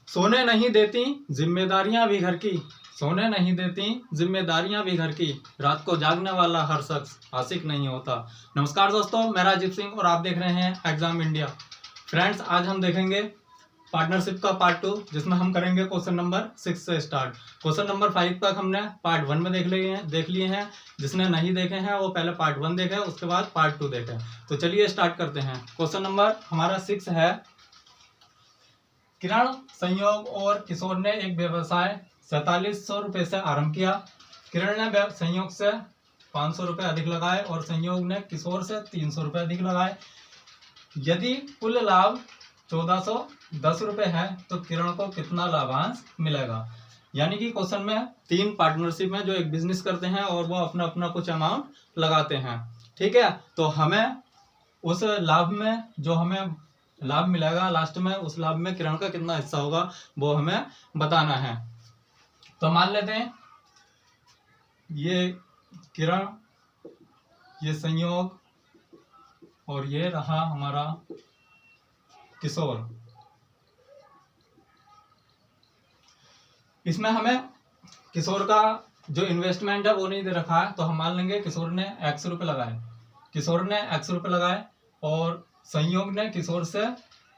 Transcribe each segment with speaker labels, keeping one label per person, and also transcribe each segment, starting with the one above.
Speaker 1: सोने नहीं देती जिम्मेदारियां भी घर की, सोने नहीं देती जिम्मेदारियां भी घर की, रात को जागने वाला हर शख्स आशिक नहीं होता। नमस्कार दोस्तों, मैं राजीव सिंह और आप देख रहे हैं एग्जाम इंडिया। फ्रेंड्स, आज हम देखेंगे पार्टनरशिप का पार्ट 2, जिसमें हम करेंगे क्वेश्चन नंबर 6 से स्टार्ट। क्वेश्चन नंबर 5 तक हमने पार्ट 1 में देख लिए हैं। जिसने नहीं देखे हैं वो पहले पार्ट 1 देखे, उसके बाद पार्ट 2 देखे। तो चलिए स्टार्ट करते हैं। क्वेश्चन नंबर हमारा 6 है, किरण, संयोग और किशोर ने एक व्यवसाय 4700 रुपये से आरंभ किया। किरण ने संयोग से 500 रुपये अधिक लगाए और संयोग ने किशोर से 300 रुपये अधिक लगाए। यदि कुल लाभ 1410 रुपये है तो किरण को कितना लाभांश मिलेगा। यानी कि क्वेश्चन में 3 पार्टनरशिप में जो एक बिजनेस करते हैं और वो अपना अपना कुछ अमाउंट लगाते हैं। ठीक है, तो हमें उस लाभ में जो हमें लाभ मिलेगा लास्ट में, उस लाभ में किरण का कितना हिस्सा होगा वो हमें बताना है। तो मान लेते हैं ये किरण, ये संयोग और ये रहा हमारा किशोर। इसमें हमें किशोर का जो इन्वेस्टमेंट है वो नहीं दे रखा है, तो हम मान लेंगे किशोर ने x रुपये लगाए, किशोर ने x रुपये लगाए और संयोग ने किशोर से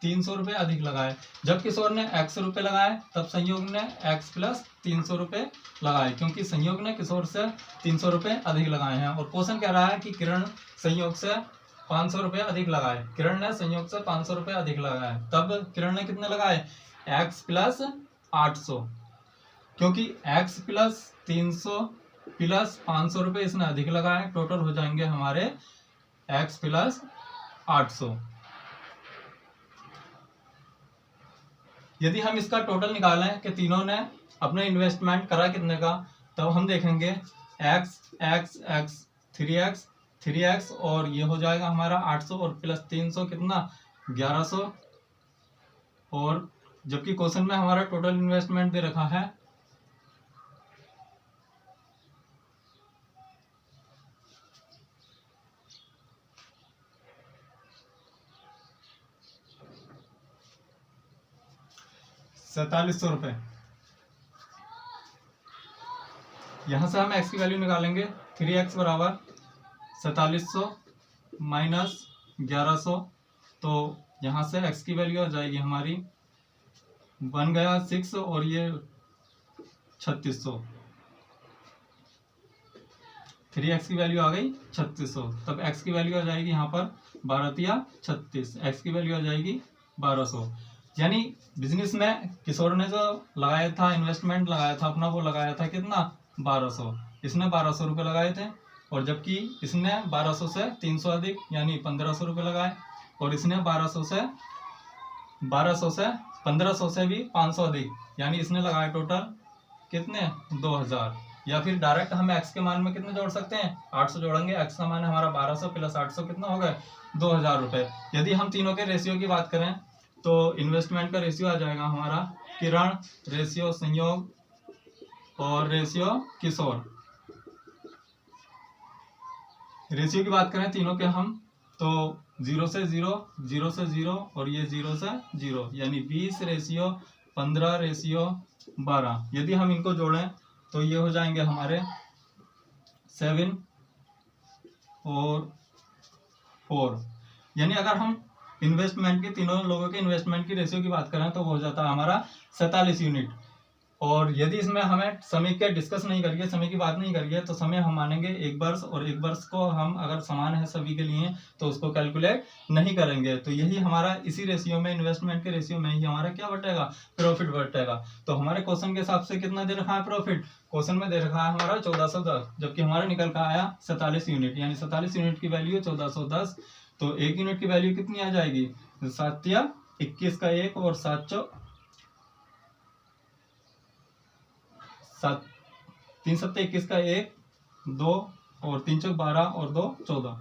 Speaker 1: 300 रुपये अधिक लगाए। जब किशोर ने x रुपये लगाए तब संयोग ने x प्लस 300 रुपये लगाए, क्योंकि संयोग ने किशोर से 300 रुपये अधिक लगाए हैं। और क्वेश्चन कह रहा है कि किरण संयोग से 500 रुपये अधिक लगाए। किरण ने संयोग से 500 रुपये अधिक लगाए, तब किरण ने कितने लगाए, x प्लस 800, क्योंकि x प्लस 300 प्लस 500 रुपये इसने अधिक लगाए, टोटल हो जाएंगे हमारे x प्लस 800। यदि हम इसका टोटल निकालें कि तीनों ने अपने इन्वेस्टमेंट करा कितने का, तब हम देखेंगे x x x 3x 3x और ये हो जाएगा हमारा 800 और प्लस 300 कितना 1100। और जबकि क्वेश्चन में हमारा टोटल इन्वेस्टमेंट दे रखा है 4700 रुपये। यहां से हम x की वैल्यू निकालेंगे, 3x बराबर 4700 माइनस 1100, तो यहाँ से x की वैल्यू आ जाएगी हमारी, बन गया 6 और ये 3600, 3x की वैल्यू आ गई 3600, तब x की वैल्यू आ जाएगी यहाँ पर 12 या 36, x की वैल्यू आ जाएगी 1200। यानी बिजनेस में किशोर ने जो लगाया था, इन्वेस्टमेंट लगाया था अपना, वो लगाया था कितना 1200, इसने 1200 रुपये लगाए थे। और जबकि इसने 1200 से 300 अधिक यानी 1500 रुपये लगाए, और इसने 1200 से 1500 से भी 500 अधिक यानी इसने लगाए टोटल कितने 2000। या फिर डायरेक्ट हम x के मान में कितने जोड़ सकते हैं, 800 जोड़ेंगे। x का मान हमारा 1200 प्लस 800 कितना हो गए 2000 रुपये। यदि हम तीनों के रेशियो की बात करें तो इन्वेस्टमेंट का रेशियो आ जाएगा हमारा, किरण रेशियो संयोग और रेशियो किशोर। रेशियो की बात करें तीनों के हम, तो 0 से 0, 0 से 0 और ये 0 से 0, यानी 20 रेशियो 15 रेशियो 12। यदि हम इनको जोड़ें तो ये हो जाएंगे हमारे 7 और 4। यानी अगर हम इन्वेस्टमेंट की, तीनों लोगों के इन्वेस्टमेंट की रेशियो की बात करें तो वो हो जाता है हमारा 47 यूनिट। और यदि इसमें हमें समय के डिस्कस नहीं करिए, समय की बात नहीं करिए, तो समय हम मानेंगे 1 वर्ष, और 1 वर्ष को हम अगर समान है सभी के लिए तो उसको कैलकुलेट नहीं करेंगे। तो यही हमारा इसी रेशियो में, इन्वेस्टमेंट के रेशियो में ही हमारा क्या बटेगा, प्रॉफिट बटेगा। तो हमारे क्वेश्चन के हिसाब से कितना दे रखा है प्रॉफिट, क्वेश्चन में दे रखा है हमारा 1410, जबकि हमारा निकल का आया 47 यूनिट, यानी 47 यूनिट की वैल्यू 1410। तो 1 यूनिट की वैल्यू कितनी आ जाएगी, 7 या 21 का 1 और 7 3 7 21 का 1 2 और 3 चौक 12 और 2 14,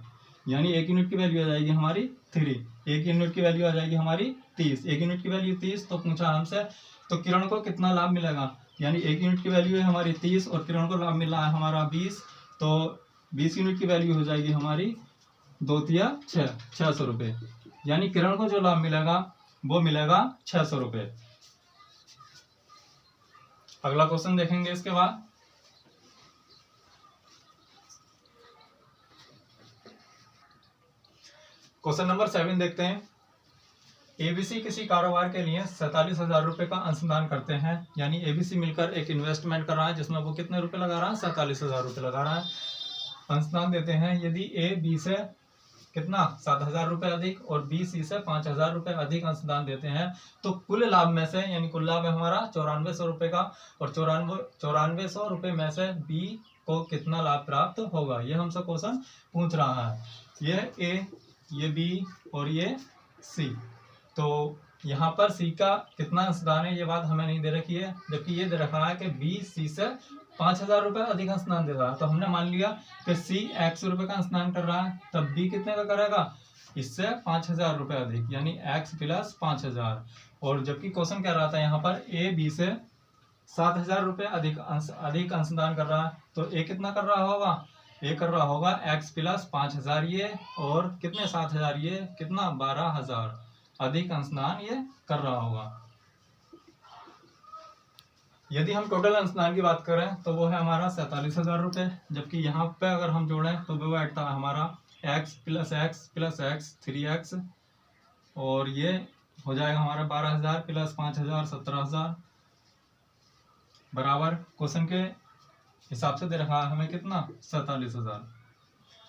Speaker 1: यानी 1 यूनिट की वैल्यू आ जाएगी हमारी 3। 1 यूनिट की वैल्यू आ जाएगी हमारी 30। 1 यूनिट की वैल्यू 30, तो पूछा हमसे तो किरण को कितना लाभ मिलेगा, यानी 1 यूनिट की वैल्यू है हमारी 30 और किरण को लाभ मिला है हमारा 20, तो 20 यूनिट की वैल्यू हो जाएगी हमारी 2 या 600 रुपये। यानी किरण को जो लाभ मिलेगा वो मिलेगा 600 रुपये। अगला क्वेश्चन देखेंगे इसके बाद। क्वेश्चन नंबर 7 देखते हैं। एबीसी किसी कारोबार के लिए 47,000 रुपए का अंशदान करते हैं, यानी एबीसी मिलकर एक इन्वेस्टमेंट कर रहा है जिसमें वो कितने रुपए लगा रहा है, 47,000 रुपए लगा रहा है। अंशदान देते हैं यदि ए बी से कितना 7,000 रुपए अधिक और बी सी से 5,000 रुपए अधिक अंशदान देते हैं, तो कुल लाभ में से, यानी कुल लाभ है हमारा 9400 रुपए का, और 9400 रुपए में से बी को कितना लाभ प्राप्त होगा, ये हमसे क्वेश्चन पूछ रहा है। ये ए, ये बी और ये सी। तो यहाँ पर सी का कितना अंशदान है ये बात हमें नहीं दे रखी है, जबकि ये दे रखा है कि बी सी से 5,000 रुपए अधिक अंशदान दे रहा है। तो हमने मान लिया कि सी x रुपए का अंशदान कर रहा है, तब बी कितने का करेगा, इससे 5,000 रुपए अधिक, यानी x प्लस 5,000। और जबकि क्वेश्चन कह रहा था यहाँ पर ए बी से 7,000 रुपए अधिक अंशदान कर रहा है, तो ए कितना कर रहा होगा, ए कर रहा होगा x प्लस 5,000 ये, और कितने 7,000 ये, कितना 12,000 अधिक अंशदान ये कर रहा होगा। यदि हम टोटल अंशदान की बात करें तो वो है हमारा 47,000 रुपए, जबकि यहाँ पे अगर हम जोड़ें तो वो बैठता है हमारा x प्लस x 3x, और ये हो जाएगा हमारा 12,000 प्लस 5,000 17,000 बराबर क्वेश्चन के हिसाब से दे रखा है हमें कितना 47,000।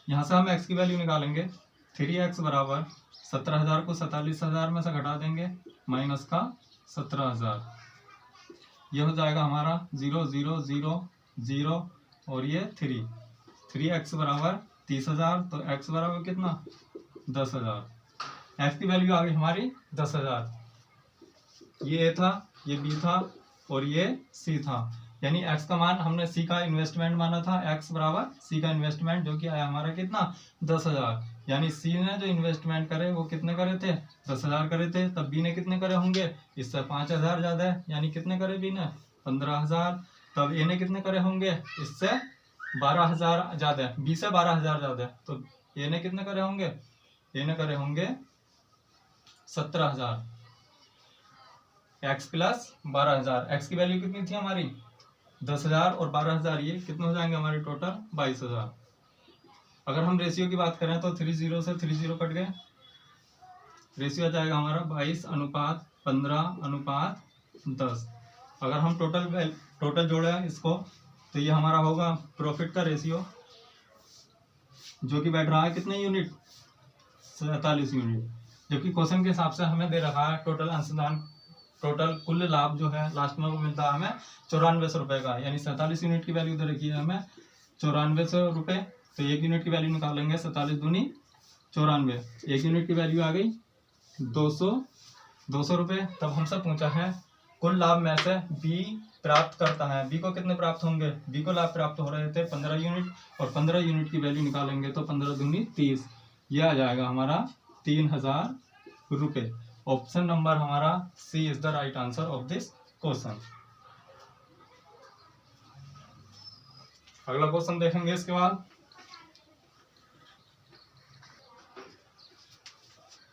Speaker 1: यहाँ से हम x की वैल्यू निकालेंगे, 3x बराबर 17,000 को 47,000 में से घटा देंगे, माइनस का 17,000, ये हो जाएगा हमारा 0 0 0 0 और ये 3x बराबर 30,000, तो x बराबर कितना 10,000। x की वैल्यू आ गई हमारी 10,000। ये a था, ये b था और ये c था, यानी x का मान हमने c का इन्वेस्टमेंट माना था, x बराबर c का इन्वेस्टमेंट जो कि आया हमारा कितना 10,000, यानी c ने जो इन्वेस्टमेंट करे वो कितने करे थे 10,000 करे थे, तब b ने कितने करे होंगे, इससे 5,000 ज्यादा है, यानी कितने करे b ने 15,000, तब a ने कितने करे होंगे, इससे 12,000 ज्यादा है, b से 12,000 ज्यादा है, तो a ने कितने करे होंगे, a ने करे होंगे 17,000, x प्लस 12,000, x की वैल्यू कितनी थी हमारी 10,000 और 12,000, ये कितने हो जाएंगे हमारे टोटल 22,000। अगर हम रेशियो की बात करें तो 30 से 30 कट गए, रेशियो आ जाएगा हमारा 22:15:10। अगर हम टोटल जोड़े इसको तो ये हमारा होगा प्रॉफिट का रेशियो, जो कि बैठ रहा है कितने यूनिट 47 यूनिट, जबकि क्वेश्चन के हिसाब से हमें दे रखा है टोटल अंशदान, टोटल कुल लाभ जो है लास्ट में वो मिलता है हमें 9400 रुपए का, यानी 47 यूनिट की वैल्यू दे रखी है हमें 9400 रुपए, तो 1 यूनिट की वैल्यू निकालेंगे 47 दूनी 94, 1 यूनिट की वैल्यू आ गई 200 रुपए। तब हमसे पूछा है कुल लाभ में से बी प्राप्त करता है, बी को कितने प्राप्त होंगे, बी को लाभ प्राप्त हो रहे थे 15 यूनिट, और 15 यूनिट की वैल्यू निकालेंगे तो 15 दूनी 30, यह आ जाएगा हमारा 3,000 रुपए। ऑप्शन नंबर हमारा C is the right answer of this question. अगला क्वेश्चन देखेंगे इसके बाद।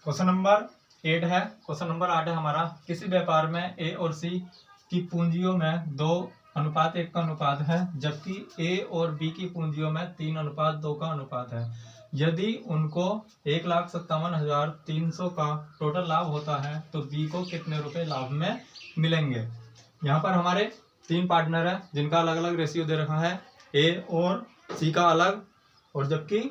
Speaker 1: क्वेश्चन नंबर 8 है। क्वेश्चन नंबर 8 है हमारा, किसी व्यापार में ए और सी की पूंजियों में 2:1 का अनुपात है, जबकि ए और बी की पूंजियों में 3:2 का अनुपात है। यदि उनको 1,57,300 का टोटल लाभ होता है तो बी को कितने रुपए लाभ में मिलेंगे। यहाँ पर हमारे 3 पार्टनर है जिनका अलग अलग रेशियो दे रखा है, ए और सी का अलग, और जबकि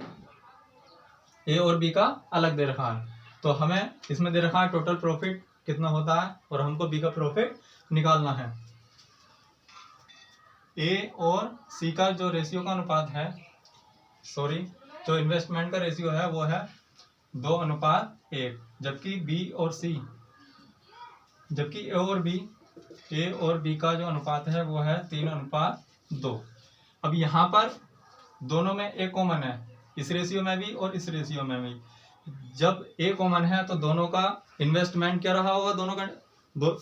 Speaker 1: ए और बी का अलग दे रखा है। तो हमें इसमें दे रखा है टोटल प्रॉफिट कितना होता है और हमको बी का प्रॉफिट निकालना है। ए और सी का जो रेशियो का अनुपात है, जो इन्वेस्टमेंट का रेशियो है वो है 2:1, जबकि ए और बी का जो अनुपात है वो है 3:2। अब यहाँ पर दोनों में ए कॉमन है, इस रेशियो में भी और इस रेशियो में भी। जब ए कॉमन है तो दोनों का इन्वेस्टमेंट क्या रहा होगा, दोनों का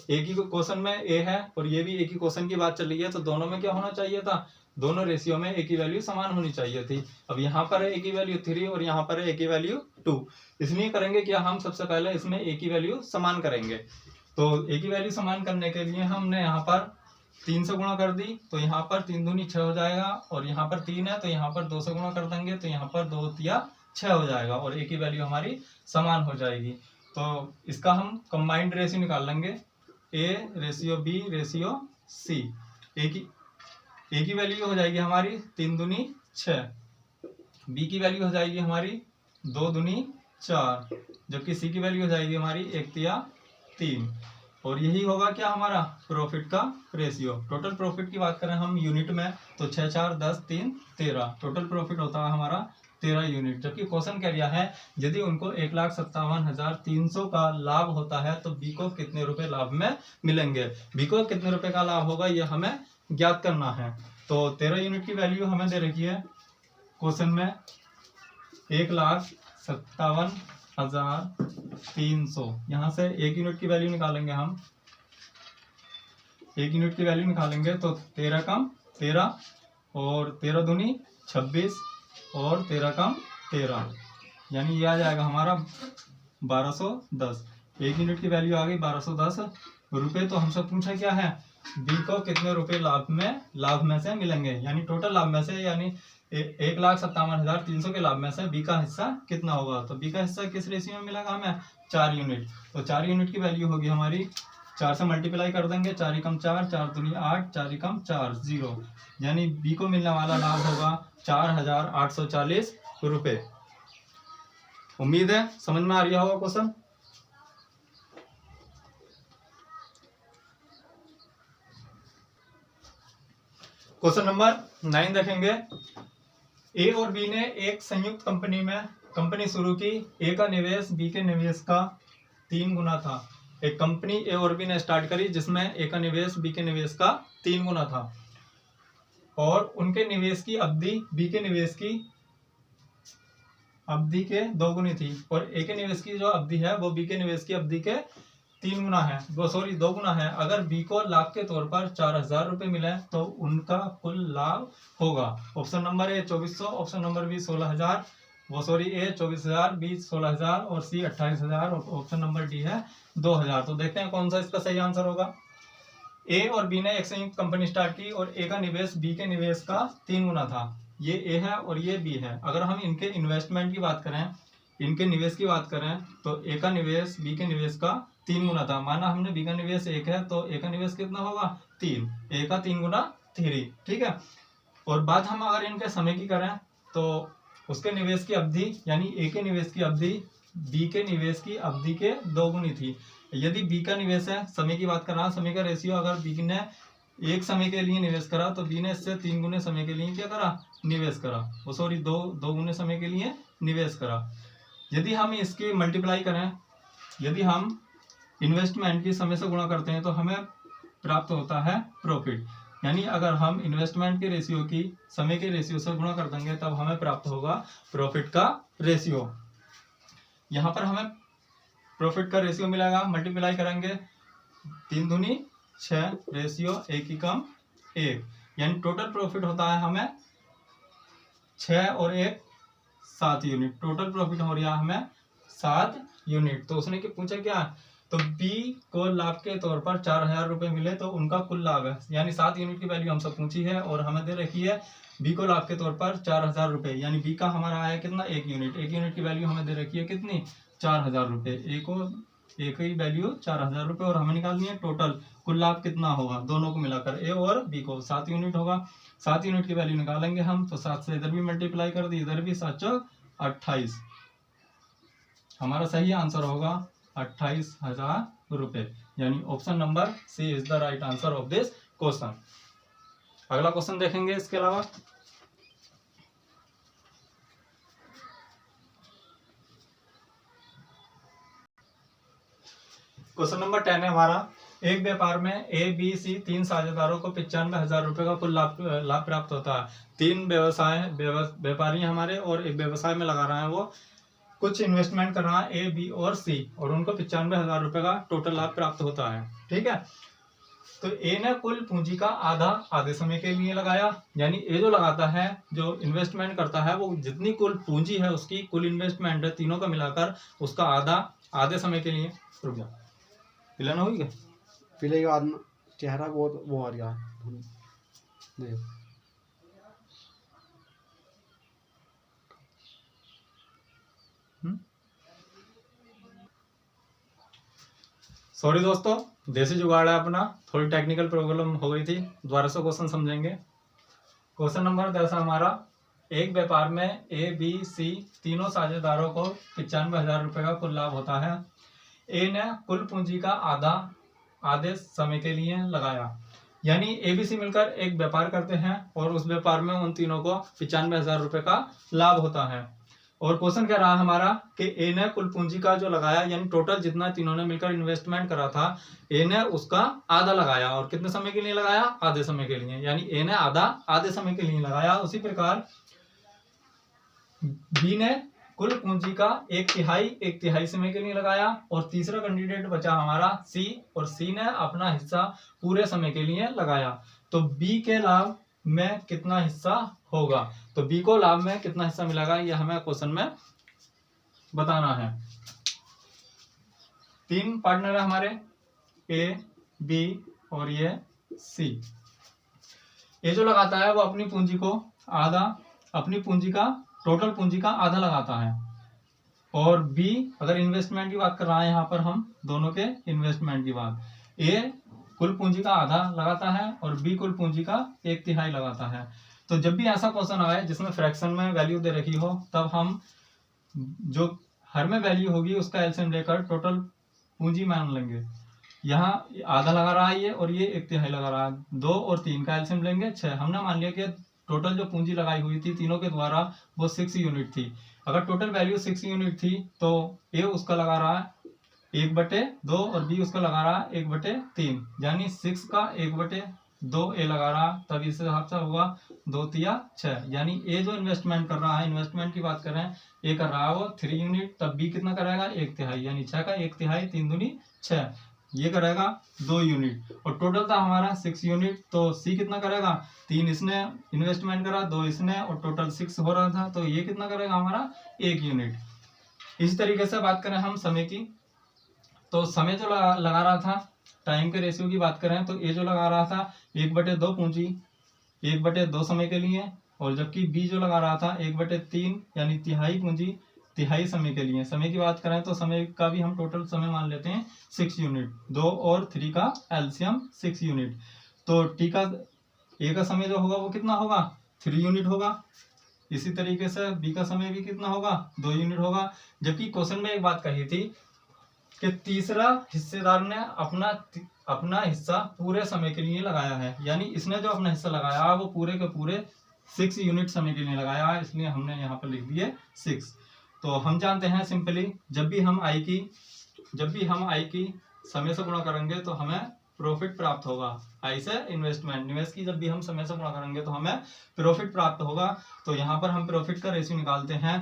Speaker 1: एक ही क्वेश्चन में ए है और ये भी एक ही क्वेश्चन की बात चल रही है, तो दोनों में क्या होना चाहिए था, दोनों रेशियो में ए की वैल्यू समान होनी चाहिए थी। अब यहाँ पर है ए की वैल्यू 3 और यहाँ पर है ए की वैल्यू 2, इसलिए करेंगे क्या, हम सबसे पहले इसमें ए की वैल्यू समान करेंगे। तो ए की वैल्यू समान करने के लिए हमने यहाँ पर 3 से गुणा कर दी तो यहाँ पर 3 दूनी 6 हो जाएगा, और यहाँ पर 3 है तो यहाँ पर 2 से गुणा कर देंगे तो यहाँ पर 2 या 6 हो जाएगा, और एक ही वैल्यू हमारी समान हो जाएगी। तो इसका हम कंबाइंड रेशियो निकाल लेंगे, A ratio B ratio C। एक ही वैल्यू हो जाएगी हमारी 3 दूनी 6, B की वैल्यू हो जाएगी हमारी 2 दूनी 4, जबकि C की वैल्यू हो जाएगी हमारी 1 तिया 3। और यही होगा क्या हमारा प्रॉफिट का रेशियो। टोटल प्रॉफिट की बात करें हम यूनिट में तो 6 4 10 3 13, टोटल प्रॉफिट होता है हमारा 13 यूनिट। जबकि क्वेश्चन कह दिया है यदि उनको 1,57,300 का लाभ होता है तो बी को कितने रुपए लाभ में मिलेंगे। बी को कितने रुपए का लाभ होगा ये हमें ज्ञात करना है। तो 13 यूनिट की वैल्यू हमें दे रखी है क्वेश्चन में 1,57,300। यहाँ से 1 यूनिट की वैल्यू निकालेंगे हम, 1 यूनिट की वैल्यू निकालेंगे तो 13 कम 13 और 13 दूनी 26 और 13 कम 13, यानी ये आ जाएगा हमारा 1210। 1 यूनिट की वैल्यू आ गई 1210 रुपये। तो हमसे पूछा क्या है बी को कितने रुपए लाभ में से मिलेंगे, यानी टोटल लाभ में से, यानी 1,57,300 के लाभ में से बी का हिस्सा कितना होगा। तो बी का हिस्सा किस रेशियो में मिलेगा हमें 4 यूनिट। तो 4 यूनिट की वैल्यू होगी हमारी 4 से मल्टीप्लाई कर देंगे, 4 कम 4 4 दूनी 8 4 कम 4 0, यानी बी को मिलने वाला लाभ होगा 4,840 रुपए। उम्मीद है समझ में आ रहा होगा क्वेश्चन। क्वेश्चन नंबर 9 देखेंगे। ए और बी ने एक संयुक्त कंपनी शुरू की। ए का निवेश बी के निवेश का 3 गुना था। एक कंपनी ए और बी ने स्टार्ट करी जिसमें ए का निवेश बी के निवेश का 3 गुना था, और उनके निवेश की अवधि बी के निवेश की अवधि के 2 गुनी थी, और ए के निवेश की जो अवधि है वो बी के निवेश की अवधि के 3 गुना है, 2 गुना है। अगर बी को लाभ के तौर पर 4,000 रुपए मिले तो उनका कुल लाभ होगा। Option number A 2400, option number B 16,000, A 24,000, B 16,000 और सी 28,000, और ऑप्शन नंबर डी है 2,000। तो देखते हैं कौन सा इसका सही आंसर होगा। ए और बी ने एक संयुक्त कंपनी स्टार्ट की और ए का निवेश बी के निवेश का 3 गुना था। ये ए है और ये बी है। अगर हम इनके इन्वेस्टमेंट की बात करें, इनके निवेश की बात करें तो ए का निवेश बी के निवेश का 3 गुना था। माना हमने बी का निवेश 1 है तो ए का निवेश कितना होगा 3, ए का 3 गुना 3, ठीक है। और बात हम अगर इनके समय की करें तो उसके निवेश की अवधि यानी ए के निवेश की अवधि बी के निवेश की अवधि के 2 गुनी थी। यदि बी का निवेश है, समय की बात कर रहा, समय का रेशियो, अगर बी ने 1 समय के लिए निवेश करा तो बी ने इससे 3 गुने समय के लिए क्या करा निवेश करा, वो सॉरी 2 गुने समय के लिए निवेश करा। यदि हम इसकी मल्टीप्लाई करें, यदि हम इन्वेस्टमेंट की समय से गुणा करते हैं तो हमें प्राप्त होता है प्रॉफिट। यानी अगर हम इन्वेस्टमेंट के रेशियो की समय के रेशियो से गुणा कर देंगे तब हमें प्राप्त होगा प्रॉफिट का रेशियो। यहाँ पर हमें प्रॉफिट का रेशियो मिलेगा, मल्टीप्लाई करेंगे 3 दूनी 6 रेशियो 1 कम 1, यानी टोटल प्रॉफिट होता है हमें 6 और 1 7 यूनिट। टोटल प्रॉफिट हो रहा है हमें 7 यूनिट। तो उसने पूछा क्या, तो बी को लाभ के तौर पर 4,000 रुपए मिले तो उनका कुल लाभ है, यानी 7 यूनिट की वैल्यू हमसे पूछी है और हमें दे रखी है बी को लाभ के तौर पर 4,000 रुपए, यानी बी का हमारा आया कितना 1 यूनिट। 1 यूनिट की वैल्यू हमें दे रखी है कितनी 4,000 रुपए। ए की वैल्यू 4,000 रुपए और हमें निकालनी है टोटल कुल लाभ कितना होगा दोनों को मिलाकर, ए और बी को 7 यूनिट होगा। 7 यूनिट की वैल्यू निकालेंगे हम तो 7 से इधर भी मल्टीप्लाई कर दी, इधर भी 7 चौक 28, हमारा सही आंसर होगा 28,000 रुपए, यानी option number C is the right answer of this question. अगला क्वेश्चन देखेंगे इसके अलावा। क्वेश्चन नंबर 10 है हमारा। एक व्यापार में ए बी सी 3 साझेदारों को 95,000 रुपए का कुल लाभ प्राप्त होता है। 3 व्यापारी हमारे और एक व्यवसाय में लगा रहा है, वो कुछ इन्वेस्टमेंट कर रहा है ए बी और सी, और उनको 95,000 रुपए का टोटल लाभ प्राप्त होता है, ठीक है। तो ए ने कुल पूंजी का आधा आधे समय के लिए लगाया, यानी ए जो लगाता है, जो इन्वेस्टमेंट करता है, वो जितनी कुल पूंजी है उसकी कुल इन्वेस्टमेंट है तीनों का मिलाकर उसका आधा आधे समय के लिए। रुक जा, पिलाना होगी क्या?
Speaker 2: पिलेगा बाद में चेहरा बहुत वो आ गया देख।
Speaker 1: सॉरी दोस्तों, देसी जुगाड़ है अपना, थोड़ी टेक्निकल प्रॉब्लम हो गई थी। दोबारा से क्वेश्चन समझेंगे। क्वेश्चन नंबर 10 हमारा, एक व्यापार में ए बी सी तीनों साझेदारों को 95,000 रुपये का कुल लाभ होता है। ए ने कुल पूंजी का आधे समय के लिए लगाया। यानी ए बी सी मिलकर एक व्यापार करते हैं और उस व्यापार में उन तीनों को 95,000 रुपये का लाभ होता है। और क्वेश्चन कह रहा है हमारा कि ए ने कुल पूंजी का जो लगाया, यानी टोटल जितना तीनों ने मिलकर इन्वेस्टमेंट करा था, ए ने उसका आधा लगाया। और कितने समय के लिए लगाया? आधे समय के लिए। यानी ए ने आधे समय के लिए लगाया। उसी प्रकार बी ने कुल पूंजी का एक तिहाई समय के लिए लगाया। और तीसरा कैंडिडेट बचा हमारा सी, और सी ने अपना हिस्सा पूरे समय के लिए लगाया। तो बी के लाभ में कितना हिस्सा होगा? तो बी को लाभ में कितना हिस्सा मिलेगा, ये हमें क्वेश्चन में बताना है। 3 पार्टनर है हमारे, ए, बी और ये सी। ए जो लगाता है वो अपनी पूंजी का टोटल पूंजी का आधा लगाता है। और बी अगर इन्वेस्टमेंट की बात कर रहा है यहाँ पर हम दोनों के इन्वेस्टमेंट की बात, ए कुल पूंजी का आधा लगाता है और बी कुल पूंजी का 1/3 लगाता है। तो जब भी ऐसा क्वेश्चन आए जिसमें फ्रैक्शन में वैल्यू दे रखी हो, तब हम जो हर में वैल्यू होगी उसका एलसीएम लेकर टोटल पूंजी मान लेंगे। यहाँ आधा लगा रहा है ये, और ये 1/3 लगा रहा है। 2 और 3 का एलसीएम लेंगे 6। हमने मान लिया कि टोटल जो पूंजी लगाई हुई थी तीनों के द्वारा वो 6 यूनिट थी। अगर टोटल वैल्यू 6 यूनिट थी तो ए उसका लगा रहा है 1/2 और बी उसका लगा रहा है 1/3। यानी 6 का 1/2 ए लगा रहा, तब इस हिसाब से होगा 2 तिया 6। यानी ए जो इन्वेस्टमेंट कर रहा है, इन्वेस्टमेंट की बात कर रहे हैं, ए कर रहा है वो 3 यूनिट, तब बी कितना करेगा 1/3। यानी 6 का 1/3, 3 दूनी 6, ये करेगा 2 यूनिट। और टोटल था हमारा 6 यूनिट, तो सी कितना करेगा? 3 इसने इन्वेस्टमेंट करा, 2 इसने, और टोटल 6 हो रहा था, तो ये कितना करेगा हमारा 1 यूनिट। इस तरीके से बात करें हम समय की, तो समय जो लगा रहा था, टाइम के रेशियो की बात करें तो ए जो लगा रहा था 1/2 पूंजी 1/2 समय के लिए, और जबकि बी जो लगा रहा था 1/3 यानी तिहाई पूंजी तिहाई समय के लिए। समय की बात करें तो समय का भी हम टोटल समय मान लेते हैं 6 यूनिट। 2 और 3 का एलसीएम 6 यूनिट। तो टी का ए का समय जो होगा वो कितना होगा? 3 यूनिट होगा। इसी तरीके से बी का समय भी कितना होगा? 2 यूनिट होगा। जबकि क्वेश्चन में एक बात कही थी कि तीसरा हिस्सेदार ने अपना हिस्सा पूरे समय के लिए लगाया है। यानी इसने जो अपना हिस्सा लगाया वो पूरे के पूरे 6 यूनिट समय के लिए लगाया है, इसलिए हमने यहाँ पर लिख दिए 6। तो हम जानते हैं सिंपली, जब भी हम आई की समय से गुणा करेंगे तो हमें प्रॉफिट प्राप्त होगा। आई से निवेश की जब भी हम समय से गुणा करेंगे तो हमें प्रॉफिट प्राप्त होगा। तो यहाँ पर हम प्रॉफिट का रेशियो निकालते हैं,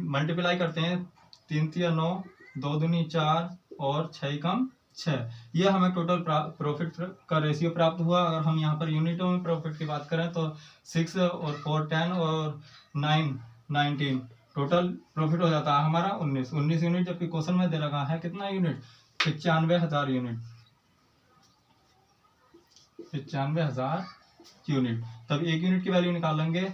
Speaker 1: मल्टीप्लाई करते हैं, 3 तिया 9, 2 दूनी 4 और 6 कम 6। ये हमें टोटल प्रॉफिट का रेशियो प्राप्त हुआ। अगर हम यहाँ पर यूनिटों में प्रॉफिट की बात करें तो 6 और 4 10 और 9 19, टोटल प्रॉफिट हो जाता है हमारा 19 यूनिट। जबकि क्वेश्चन में दे रखा है कितना यूनिट? 95,000 unit, 95,000 unit. तब 1 यूनिट की वैल्यू निकालेंगे,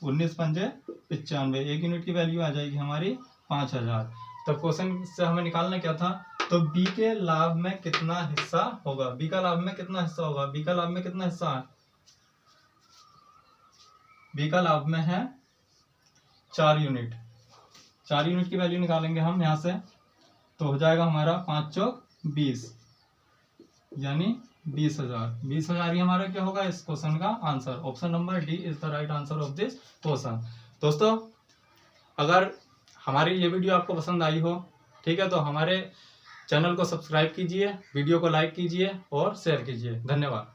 Speaker 1: 19 पंजे 95, 1 यूनिट की वैल्यू आ जाएगी हमारी 5,000। तब क्वेश्चन से हमें निकालना क्या था? तो बी के लाभ में कितना हिस्सा होगा? बी का लाभ में कितना हिस्सा होगा? बी का लाभ में कितना हिस्सा है? बी का लाभ में है 4 यूनिट। 4 यूनिट की वैल्यू निकालेंगे हम यहाँ से, तो हो जाएगा हमारा 5 चौक 20, यानी 20,000। 20,000 ही हमारा क्या होगा इस क्वेश्चन का answer. Option number D is the right answer of this question. दोस्तों, अगर हमारी ये वीडियो आपको पसंद आई हो, ठीक है, तो हमारे चैनल को सब्सक्राइब कीजिए, वीडियो को लाइक कीजिए और शेयर कीजिए। धन्यवाद।